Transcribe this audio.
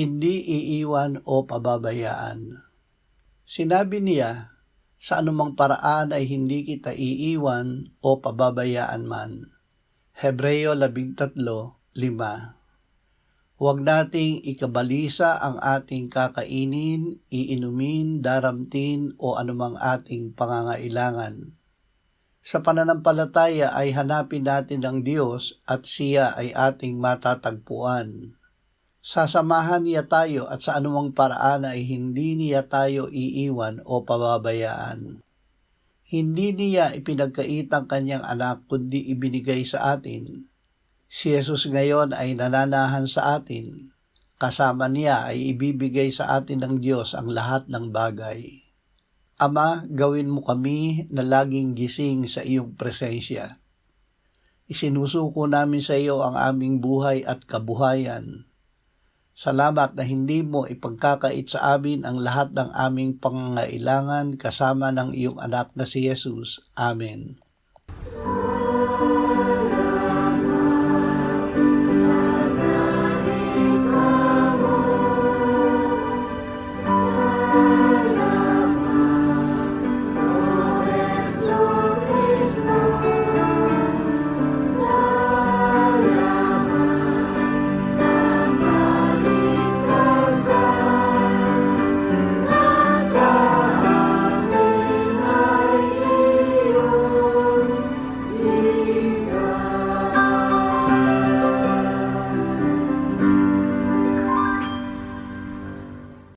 hindi iiwan o pababayaan. Sinabi niya, sa anumang paraan ay hindi kita iiwan o pababayaan man. Hebreo 13:5. Huwag nating ikabalisa ang ating kakainin, iinumin, daramtin o anumang ating pangangailangan. Sa pananampalataya ay hanapin natin ang Diyos at Siya ay ating matatagpuan. Sasamahan niya tayo at sa anumang paraan ay hindi niya tayo iiwan o pababayaan. Hindi niya ipinagkait ang kanyang anak kundi ibinigay sa atin. Si Jesus ngayon ay nananahan sa atin. Kasama niya ay ibibigay sa atin ng Diyos ang lahat ng bagay. Ama, gawin mo kami na laging gising sa iyong presensya. Isinusuko namin sa iyo ang aming buhay at kabuhayan. Salamat na hindi mo ipagkakait sa amin ang lahat ng aming pangangailangan kasama ng iyong anak na si Jesus. Amen.